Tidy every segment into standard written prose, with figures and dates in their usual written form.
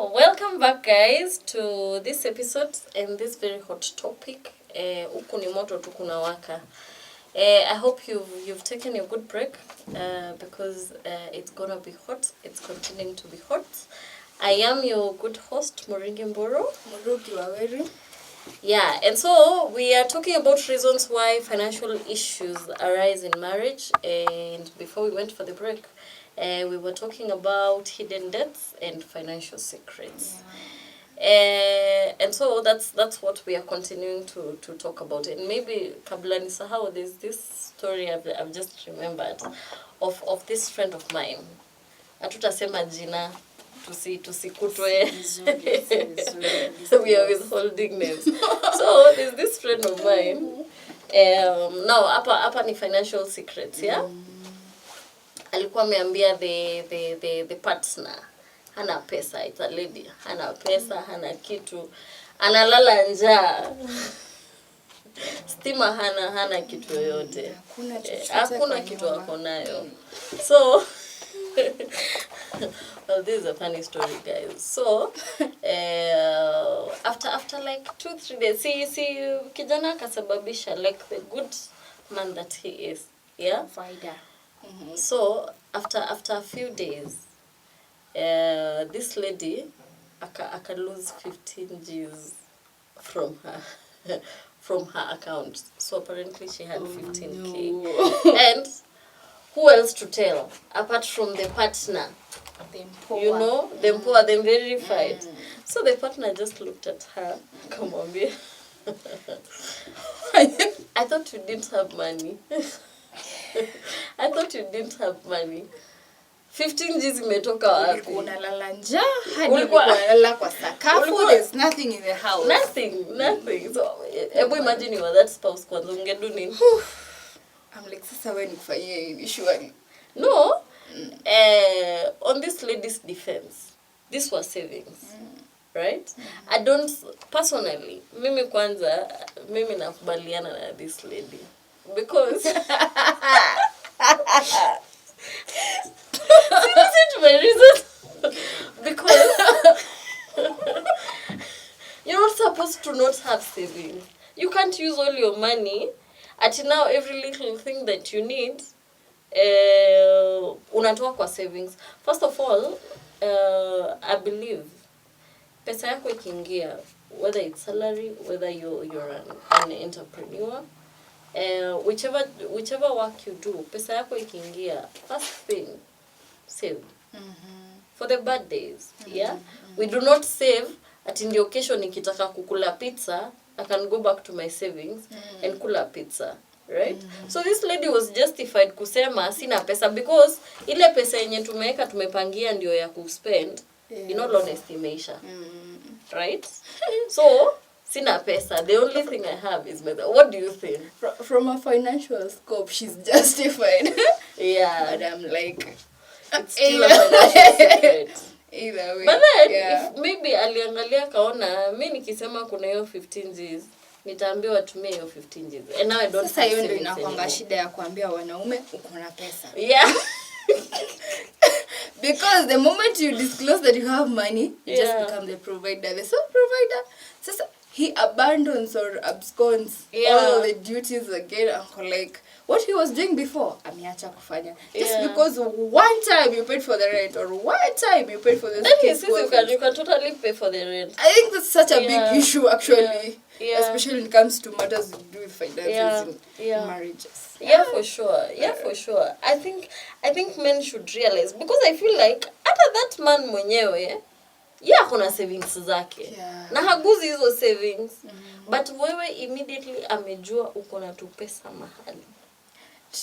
Welcome back, guys, to this episode and this very hot topic. Huku ni moto tu kunawaka. I hope you've taken a good break because it's gonna be hot. It's continuing to be hot. I am your good host, Muringi and Murugi. Yeah, and so we are talking about reasons why financial issues arise in marriage. And before we went for the break, we were talking about hidden debts and financial secrets. Yeah. And so that's what we are continuing to talk about. And maybe kabla nisahau, there's this story I've just remembered of this friend of mine. Hatutasema jina tusikutwe. So we are withholding names. So there's this friend of mine. Now hapa ni financial secrets, yeah? Alikuwa ameambia the partner hana pesa, it's a lady, hana pesa, hana kitu, analala njaa, stima hana kitu yoyote, hakuna kitu wako nayo. So well, this is a funny story, guys. So after like 2-3 days, see kijana kasababisha, like the good man that he is, yeah, Faida. Mm-hmm. So after a few days, this lady aka lose 15 G's from her account. So apparently she had 15K. No. And who else to tell apart from the partner? You know, the poor, the verified. So the partner just looked at her. Come on, babe. I thought you didn't have money. I thought you didn't have money. 15 G's imetoka wapi? Unalala njaa hadi unalala kwa sakafu. There's nothing in the house. Nothing. So hebu imagine you were that spouse kwanza ungedu nini? I'm like, sasa wewe nikufanyie hivi surely. No. On this lady's defense, this was savings. Right? I don't personally, mimi nakubaliana na this lady. Because listen to my reason. Because you're not supposed to not have savings. You can't use all your money. Until now, every little thing that you need, unatoa kwa savings. First of all, I believe pesa yako ikiingia, whether it's salary, whether you're an entrepreneur, whichever work you do, pesa yako ikiingia, first thing, save. For the bad days, yeah? We do not save at in the occasion nikitaka kukula pizza, I can go back to my savings and kula pizza, right? So this lady was justified kusema sina pesa because ile pesa yenye tumeweka tumepangia ndio ya kuspend, in all honesty imeisha. Right? So sina pesa. The only thing I have is my... What do you think? From a financial scope, she's justified. Yeah. But I'm like... It's still a financial secret. Either way. But then, yeah. if maybe aliangalia kaona, mi nikisema kuna hiyo 15 G's, nitaambiwa tumie hiyo 15 G's. And now I don't sasa have savings savings anymore. Sasa hiyo ndio inakuanga shida ya kuambia wanaume uko na pesa. Yeah. Because the moment you disclose that you have money, you just become the provider. The sole provider. Sasa he abandons or absconds all the duties again. Uncle, like what he was doing before, ameacha kufanya. Just because one time you paid for the rent or one time you paid for the school. You can totally pay for the rent. I think that's such a big issue actually. Yeah. Especially when it comes to matters to do with finances in marriages. Yeah, for sure. Yeah, for sure. I think men should realize, because I feel like hata that man mwenyewe kuna savings zake. Yeah. Na haguzi hizo savings. But wewe immediately amejua uko na tu pesa mahali.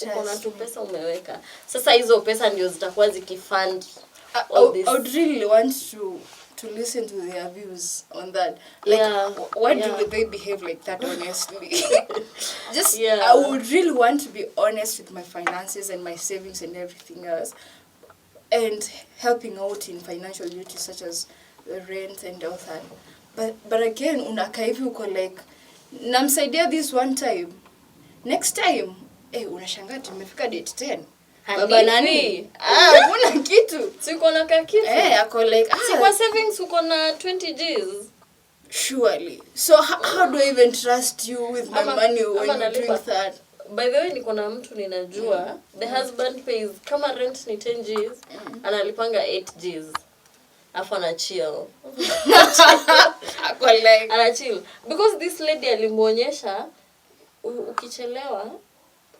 Uko na tu pesa umeweka. Sasa hizo pesa ndio zitakuwa zikifund all this. I would really want to listen to their views on that. Like, why do they behave like that, honestly? Just, I would really want to be honest with my finances and my savings and everything else. And helping out in financial duties such as the rent and all that. But again, unakaa hivi uko like, namsaidia this one time. Next time, unashangaa tumefika date 10. baba nani kuna kitu siko na kakitu ako like si kwa savings uko na 20 Gs surely. So how do I even trust you with my money when you doing that? By the way niko na mtu ninajua the husband pays kama rent ni 10 Gs analipanga 8 Gs afu ana chill ako like ana chill because this lady alimuonyesha ukichelewa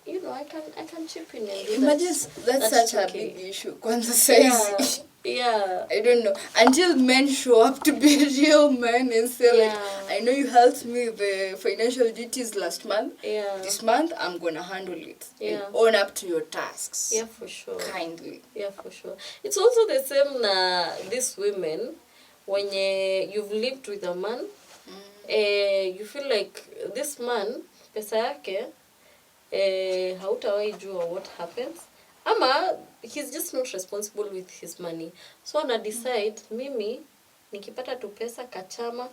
you know I can chip in and do imagine that's such a big issue kwanza size yeah I don't know until men show up to be real men and say like I know you helped me with the financial duties last month this month I'm gonna handle it and own up to your tasks for sure kindly for sure. It's also the same na these women when you've lived with a man you feel like this man pesa yake hautawahi jua what happens ama he's just not responsible with his money so ana decide mimi nikipata tu pesa kachama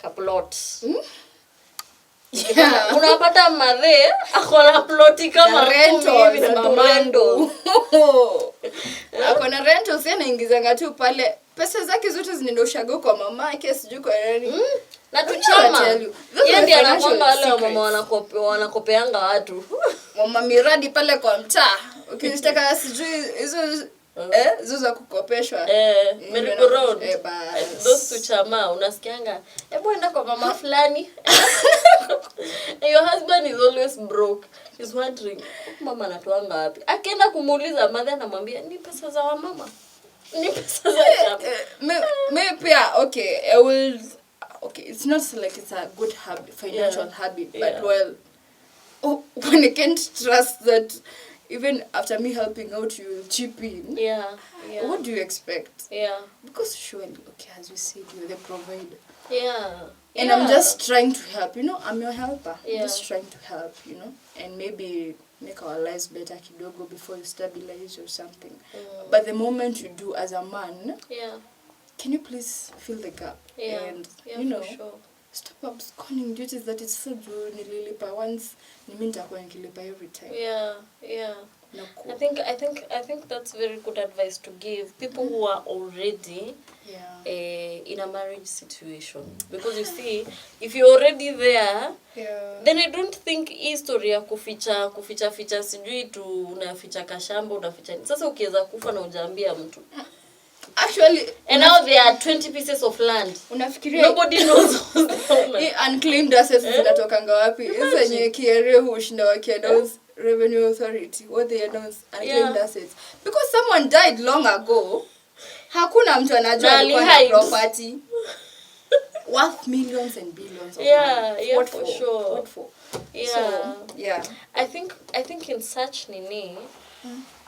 kaplot unapata madhe akona ploti kama rentals mamando akona rentals anaingizanga tu pale pesa zake zote zinaenda ushago kwa mama yake sijui kwa nani na tuchama yeye ndiye anakwanga wale mama wanakopeanga watu mama miradi pale kwa mtaa ukitaka sijui hizo hizo za kukopeshwa Merry Road those tuchama unasikianga hebu enda kwa mama fulani your husband is always broke he's wondering mama anatoanga wapi akienda kumuuliza mother anamwambia ni pesa za mama ni pesa za chama pia okay I will okay it's not like it's a good habit financial habit but well when I can't trust that even after me helping out you will chip in what do you expect because surely okay as you said you're the provider and I'm just trying to help you know I'm your helper I'm just trying to help you know and maybe make our lives better kidogo before you stabilize or something but the moment you do as a man can you please fill the gap and you know stop absconding duties that it's so due nililipa once nimi nitakuwa nikilipa every time no cool. I think that's very good advice to give people who are already in a marriage situation because you see if you're already there then I don't think history ya kuficha sijui tu unaficha kashamba unaficha sasa ukiweza kufa na hujaambia mtu actually and now there are 20 pieces of land unafikiria nobody knows unclaimed assets zinatokanga wapi hizo yenye kiere hushinda wakiannounce revenue authority what they announce unclaimed assets because someone died long ago hakuna mtu anajua alikuwa na property worth millions and billions of what for sure what for so, I think in such nini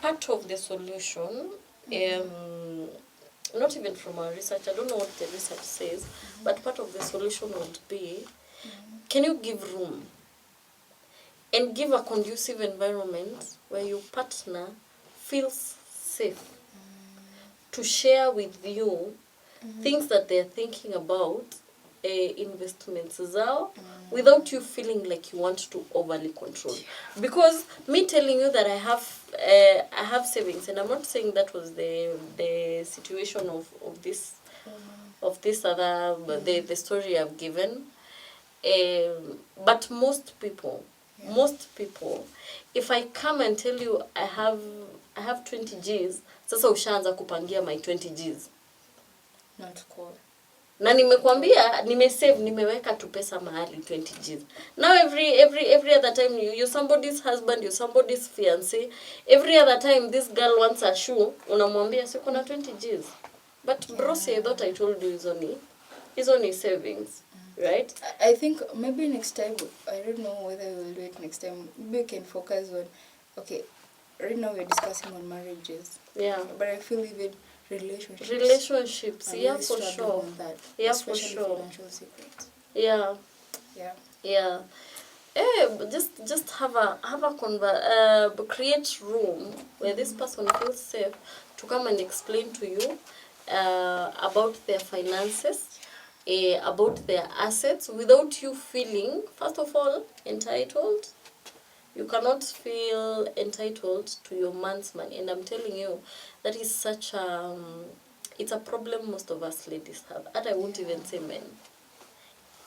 part of the solution not even from our research I don't know what the research says but part of the solution would be can you give room and give a conducive environment where your partner feels safe to share with you things that they're thinking about investments zao without you feeling like you want to overly control because me telling you that I have savings and I'm not saying that was the situation of this other the story I've given but most people if I come and tell you I have 20 Gs sasa ushaanza kupangia my 20 Gs not cool na nimekwambia nimesave nimeweka tu pesa mahali 20 Gs now every other time you're somebody's husband you're somebody's fiancé every other time this girl wants a shoe unamwambia siko na 20 Gs but bro I thought I told you is only savings right I think maybe next time I don't know whether we will do it next time maybe we can focus on okay right now we're discussing on marriages but I feel even relationships for sure for sure financial secrets just have a create room where this person feels safe to come and explain to you about their finances about their assets without you feeling first of all entitled You cannot feel entitled to your man's money. And I'm telling you, that is such it's a problem most of us ladies have. And I won't even say men.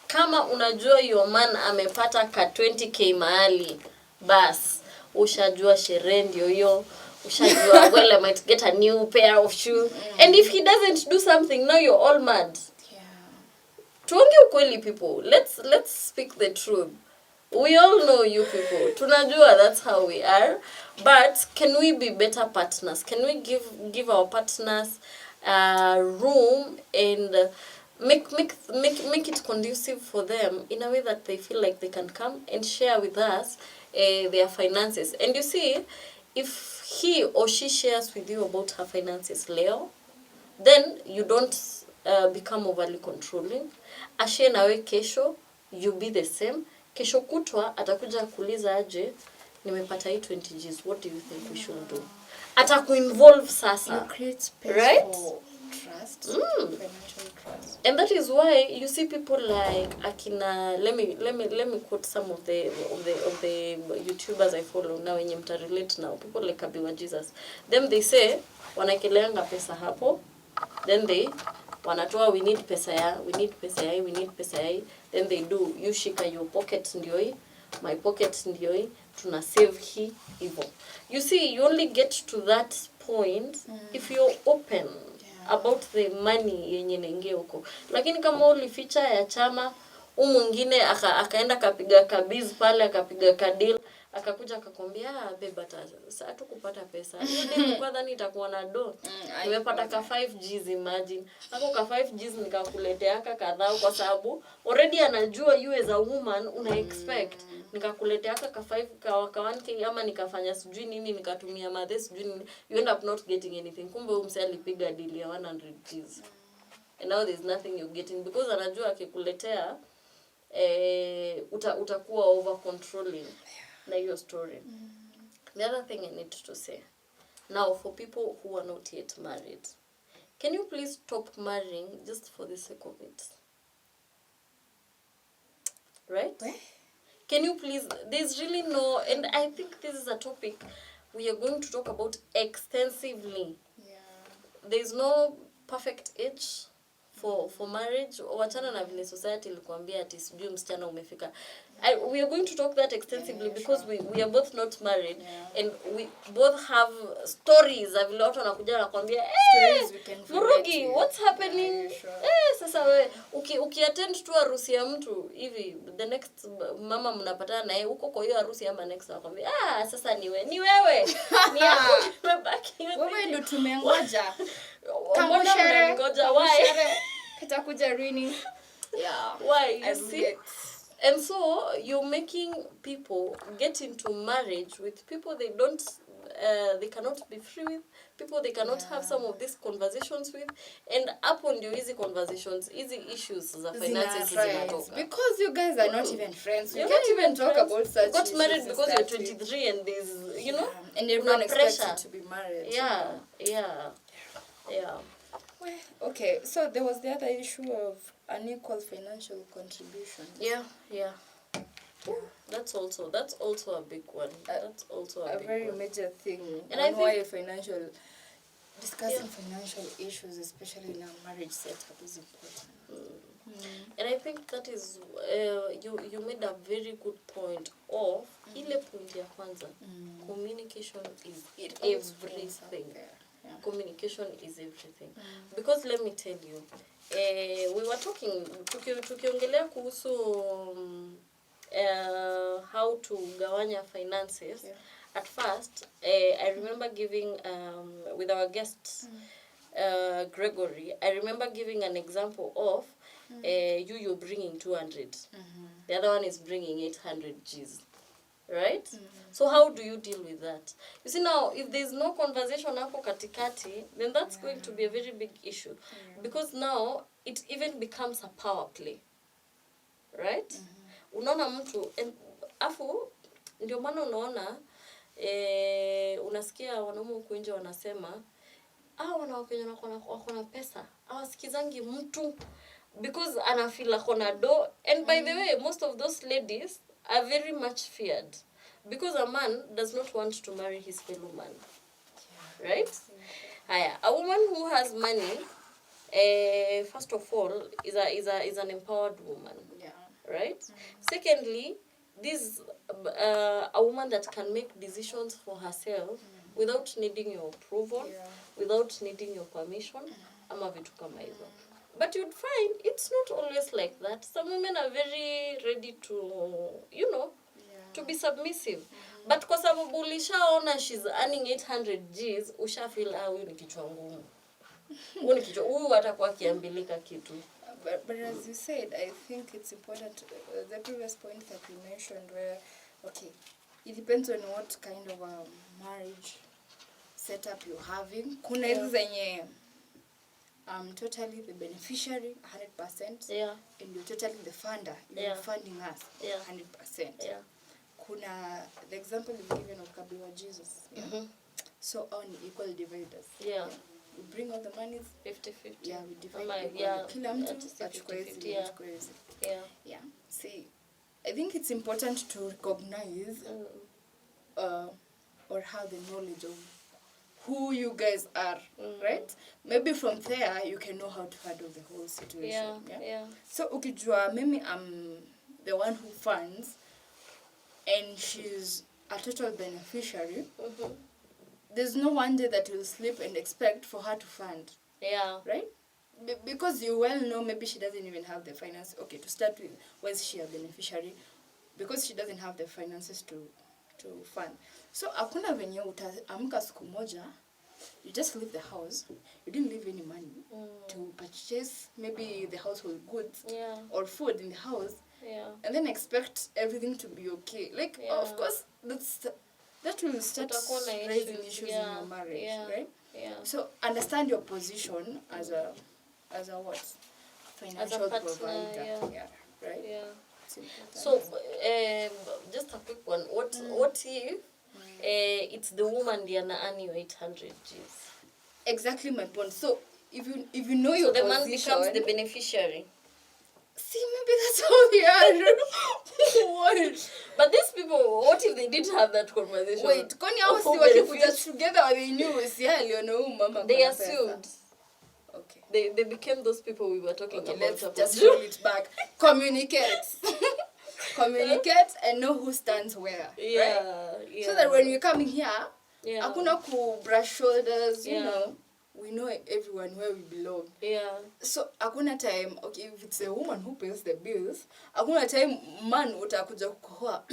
Kama unajua your man amepata ka 20k mahali, bas, ushajua sherehe ndio hiyo. Ushajua, well, I might get a new pair of shoes. And if he doesn't do something, now you're all mad. Tuonge ukweli, people. Let's speak the truth. We all know you people. Tunajua that's how we are. But can we be better partners? Can we give our partners room and make it conducive for them in a way that they feel like they can come and share with us their finances? And you see, if he or she shares with you about her finances, Leo, then you don't become overly controlling. Ashie nawe kesho, you be the same. Kesho kutwa atakuja kuuliza aje, nimepata hii 20 Gs, what do you think we should do? Atakuinvolve sasa. You create space, right? For trust, financial trust. And that is why you see people like akina, let me quote some of the YouTubers I follow now wenye mta relate now, people like Kabiwa Jesus. Them they say wanakeleanga pesa hapo, then they wanatoa we need pesa ya, then they do, you shika your pocket ndio hii, my pocket ndio hii, tuna save hii hivyo. You see, you only get to that point if you're open about the money yenye naingia huko. Lakini kama ulificha ya chama, mwingine akaenda kapiga kabiz pale, akapiga kadil, akakuja akakwambia babe sasa tukupata pesa. Hiyo ndio kwanza nitakuwa na do. Nimepata ka 5 Gs, imagine. Hapo ka 5 Gs nikakuletea kadhaa kwa sababu already anajua you as a woman una expect. Nikakuletea ka 5 ka 1k ama nikafanya sijui nini, nikatumia madhe sijui nini, you end up not getting anything. Kumbe umse alipiga deal ya 100 Gs. And now there's nothing you're getting because anajua akikuletea utakuwa over controlling na your story. The other thing I need to say, now for people who are not yet married, can you please stop marrying just for the sake of it? Right? Where? Can you please, there's really no, and I think this is a topic we are going to talk about extensively. There's no perfect age for marriage. Wachana na vile society ilikwambia ati sijui msichana umefika. We are going to talk that extensively because we are both not married, and we both have stories of vile watu wanakuja na kwambia Murugi, what's happening? Sasa wewe ukiattend tu harusi ya mtu hivi, the next mama mnapatana naye huko kwa hiyo harusi ama next anakuambia sasa ni wewe ni hapo umebaki wewe ndio tumengoja kama sherehe ngoja why kitakuja rini why you see. And so you're making people get into marriage with people they don't they cannot be free with, people they cannot have some of these conversations with, and upon your easy conversations, easy issues za finances zinatoka. Because you guys are not even friends. You can't even talk about such issues. You got married because you're 23 and there's, you know, and everyone expects you to be married. Yeah. Well, okay, so there was the other issue of unequal financial contribution. Yeah. That's also a big one. That's also a big very one. major thing. And I think discussing financial issues, especially in a marriage setup, is important. And I think that is you made a very good point of ile point ya kwanza. Communication is everything. Communication is everything. Because let me tell you, we were talking tukiongelea kuhusu how to gawanya finances. At first, I remember giving with our guest Gregory, I remember giving an example of you're bringing 200. The other one is bringing 800 Gs. Right? So how do you deal with that? You see, now, if there's no conversation hapo katikati, then that's going to be a very big issue. Because now, it even becomes a power play. Right? Unaona mtu, afu, ndio maana unaona, unasikia wanaume huku nje wanasema, wanawake wenye wako na pesa, hawasikizangi mtu, because anafeel ako na do. And by the way, most of those ladies are very much feared. because a man does not want to marry his fellow man. Right? A woman who has money, first of all, is an empowered woman. Yeah. Right? Secondly, this a woman that can make decisions for herself without needing your approval, without needing your permission, ama vitu kama hizo. But you'd find it's not always like that. Some women are very ready to, to be submissive. But kwa sababu ulishaona she's earning 800 Gs, ushafeel huyu ni kichwa ngumu. Huyu atakuwa akiambilika kitu. But as you said, I think it's important, the previous point that you mentioned where, okay, it depends on what kind of a marriage setup you're having. Kuna hizi zenye totally the beneficiary 100%, and you're totally the funder, you're funding us 100%. Kuna the example you've given of Kabiwa Jesus. So on equal dividers. We bring all the money 50-50. Yeah, we divide. Kila mtu achukue hizi. Yeah. See, I think it's important to recognize or have the knowledge of who you guys are, right? Maybe from there you can know how to handle the whole situation. So ukijua mimi I'm the one who funds and she's a total beneficiary. There's no one day that you'll sleep and expect for her to fund. Right? Because you well know maybe she doesn't even have the finance. Okay, to start with, was she a beneficiary? Because she doesn't have the finances to fund. So hakuna venye utaamka siku moja, you just leave the house, you didn't leave any money to purchase maybe the household goods or food in the house, and then expect everything to be okay. Like, of course, that will start raising issues in your marriage, right? So understand your position as a what? Financial as a partner, provider. Right? So, just a quick one. What if it's the woman that earn you 800 Gs? Exactly my point. So if you know your position, so the man becomes the beneficiary. See, maybe that's how they are. What? But these people, what if they didn't have that conversation? Wait, kwani hao si wakikuja together or they knew mama? They assumed. Okay. They became those people we were talking about. Let's just roll it back. Communicate. Communicate and know who stands where. Right? So that when we're coming here, hakuna ku brush shoulders, you know. We know everyone where we belong. So hakuna time, okay, if it's a woman who pays the bills, hakuna time man utakuja kukohoa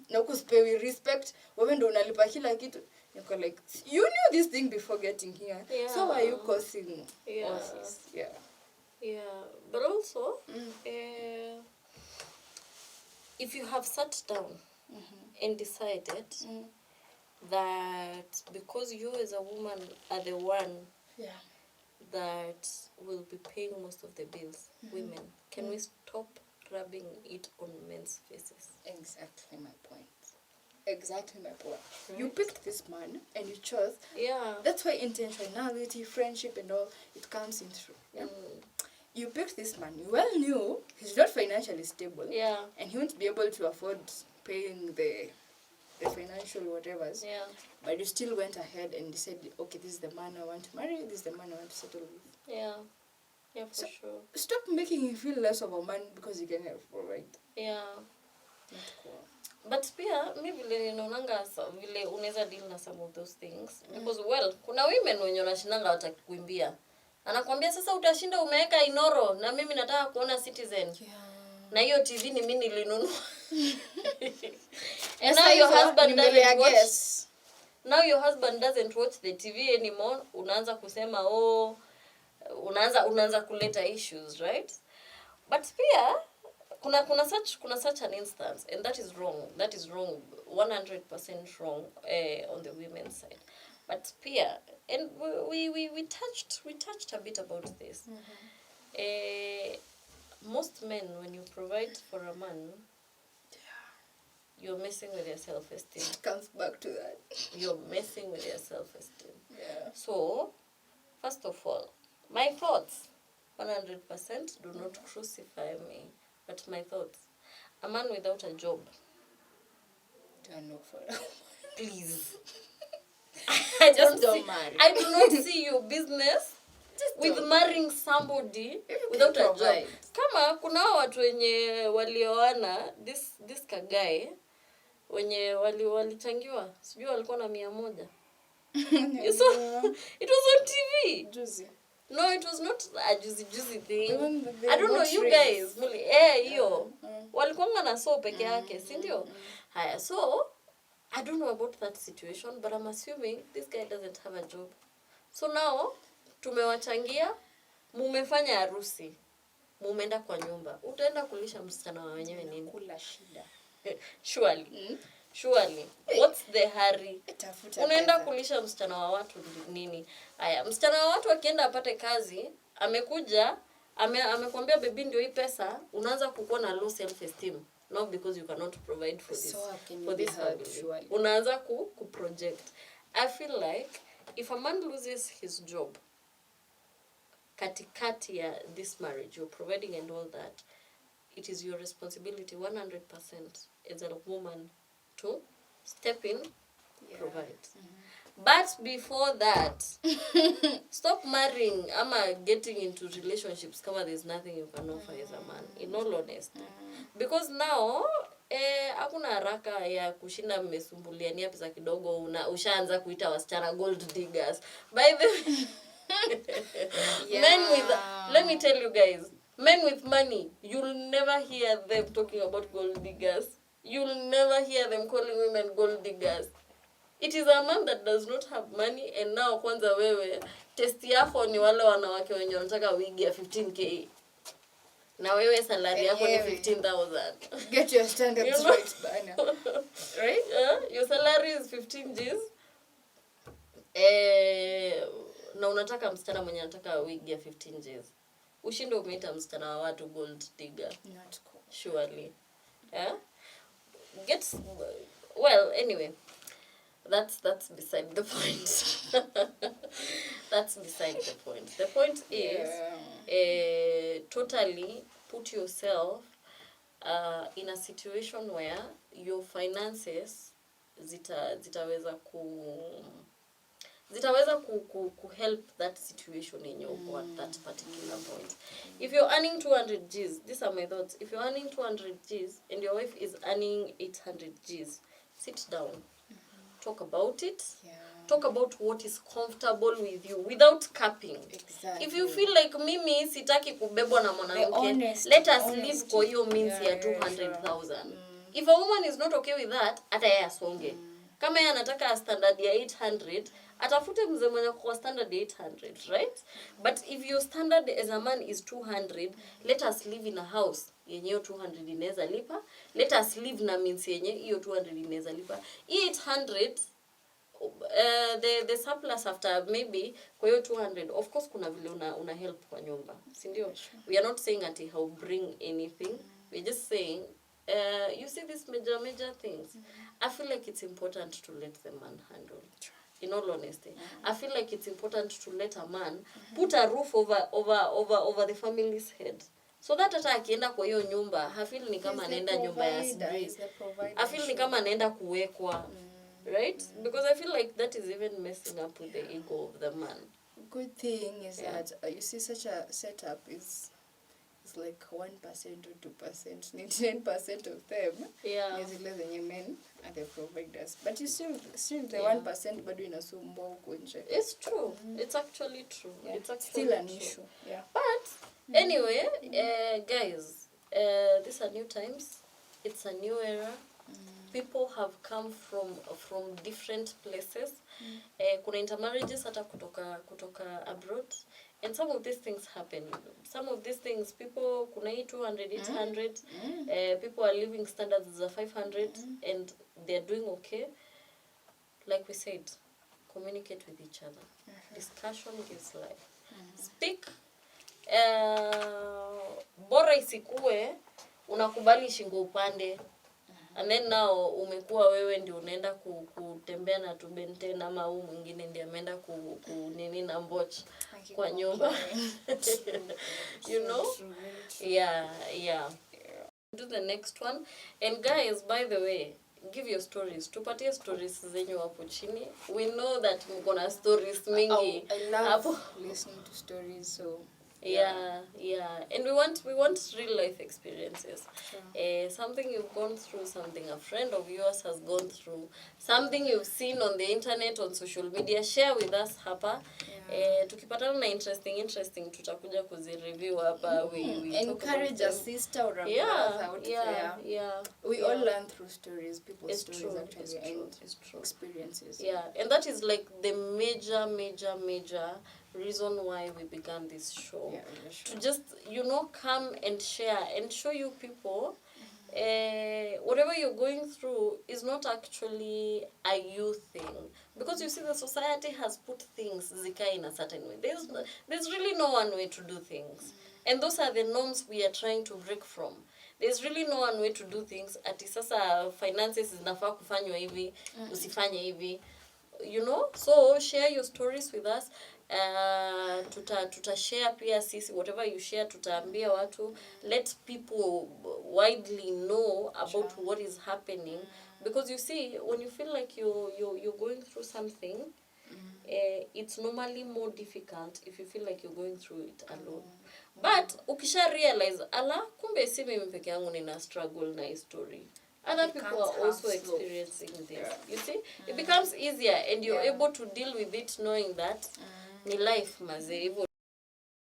na ukusipewi respect, wewe ndo unalipa kila kitu. You're like, you knew this thing before getting here. So why are you causing all this? But also, if you have sat down and decided that because you as a woman are the one that will be paying most of the bills, women, can we stop rubbing it on men's faces? Exactly my point. Right? You picked this man and you chose. That's why intentionality, friendship and all, it comes in through. You picked this man. You well knew he's not financially stable. And he won't be able to afford paying the financial whatevers. But you still went ahead and said, okay, this is the man I want to marry, this is the man I want to settle with. For sure. Stop making him feel less of a man because you can help, right? Not cool. But pia mi vile ninaonanga vile unaweza deal na some of those things, because well kuna women wenye wanashinanga watakuimbia. Anakuambia sasa utashinda umeweka Inoro na mimi nataka kuona Citizen. Na hiyo TV ni mimi nilinunua. And now your husband doesn't watch. Now your husband doesn't watch the TV anymore. Unaanza kusema unaanza kuleta issues, right? But pia kuna such an instance, and that is wrong. That is wrong, 100% wrong on the women's side. But pia, and we touched a bit about this. Most men, when you provide for a man, you're messing with your self-esteem. It comes back to that. You're messing with your self-esteem. So, first of all, my thoughts, 100%, do not crucify me. But my thoughts, a man without a job Don't look for please. I just don't marry. I do not see your business with marrying somebody without a job. Kama kuna watu wenye walioana this kagae wenye walichangiwa sijui walikuwa na 100. You saw it was on TV. Juicy. No, it was not a juicy thing. I don't know you guys. Hiyo. Walikuwa na so peke yake, si ndio? Haya, so I don't know about that situation, but I'm assuming this guy doesn't have a job. So now tumewachangia, mumefanya harusi. Mumeenda kwa nyumba. Utaenda kulisha msichana wa wenyewe nini? Kula shida. Surely. What's the hurry? Unaenda kulisha msichana wa watu nini? Haya, msichana wa watu akienda apate kazi, amekuja, amekwambia baby ndio hii pesa, unaanza kukuwa na low self esteem. Not because you cannot provide for this. For this family. Unaanza ku project. I feel like if a man loses his job katikati ya this marriage, you're providing and all that, it is your responsibility 100% as a woman to step in, provide. But before that, stop marrying ama getting into relationships kama there's nothing you can offer as a man, in all honesty. Because now, hakuna haraka ya kushinda mmesumbuliania pesa kidogo ushaanza kuita wasichana gold diggers. By the way, men with, let me tell you guys, men with money, you'll never hear them talking about gold diggers. You'll never hear them calling women gold diggers. It is a man that does not have money, and now kwanza wewe testi yako ni wale wanawake wenye wanataka wigi ya 15k. Na wewe salary yako ni 15,000. Get your standards right bana. Right? Your salary is 15 Gs. Na unataka msichana mwenye anataka wigi ya 15 Gs. Ushinde umeita msichana wa watu gold digger. Not cool. Surely. Well, anyway. That's beside the point. That's beside the point. The point is totally put yourself in a situation where your finances zitaweza ku help that situation in your at that particular point. If you're earning 200 Gs, these are my thoughts. If you're earning 200 Gs and your wife is earning 800 Gs, sit down. Talk about it. Talk about what is comfortable with you without capping. Exactly. If you feel like mimi sitaki kubebwa na mwanamke, let us live kwa hiyo means ya 200,000. If a woman is not okay with that, hata yeye asonge. Kama yeye anataka standard ya 800, atafute mzee mwenye kwa standard 800, right? But if your standard as a man is 200, let us live in a house yenye hiyo 200 inaweza lipa. Let us live na means yenye hiyo 200 inaweza lipa. 800 the surplus after maybe kwa hiyo 200, of course kuna vile una help kwa nyumba, si ndio? We are not saying that he will bring anything. We're just saying you see these major things. I feel like it's important to let the man handle. In all honesty, I feel like it's important to let a man put a roof over the family's head. So that hata akienda kwa hiyo nyumba, I feel ni kama anaenda nyumba ya sijui. I feel ni kama anaenda kuwekwa. Right? Because I feel like that is even messing up with the ego of the man. Good thing is that you see such a setup is like 1% or 2%. 99% of them is zile zenye men are the providers. But you still the 1% bado inasumbua huko nje. It's true. It's actually true. It's actually still an issue. Yeah. But anyway, guys, these are new times. It's a new era. People have come from different places. Kuna intermarriages hata kutoka abroad, and some of these things happen. Some of these things people kuna 200 800 people are living standards of 500 and they're doing okay. Like we said, communicate with each other. Discussion gives life. Speak. Bora isikue unakubali shingo upande. And then now umekuwa wewe ndio unaenda kutembea na tubenten ama au mwingine ndiye ameenda nini na mboch kwa nyumba. You know? Yeah. Do the next one. And guys, by the way, give your stories. Tupatie stories zenyu hapo chini. We know that mko na stories mingi. I love listening to stories, so yeah, and we want real life experiences. Sure. Something you've gone through, something a friend of yours has gone through, something you've seen on the internet, on social media, share with us hapa. Tukipatana na interesting tutakuja kuzireview hapa. We encourage a sister or a brother out there. We all learn through stories, people's stories, true, actually, and experiences. And that is like the major reason why we began this show. Sure. To just, come and share and show you people whatever you're going through is not actually a you thing. Because you see, the society has put things zika in a certain way. There's really no one way to do things. And those are the norms we are trying to break from. There's really no one way to do things. Ati sasa finances zinafaa kufanywa hivi, usifanye hivi. So share your stories with us. Share pia sisi, whatever you share tutaambia watu. Let people widely know about what is happening, because you see, when you feel like you're going through something, it's normally more difficult if you feel like you're going through it alone. But ukisha realize, kumbe si mimi peke yangu nina struggle na story, other people are also experiencing this. You see, it becomes easier, and you're able to deal with it knowing that ni life maze, hivyo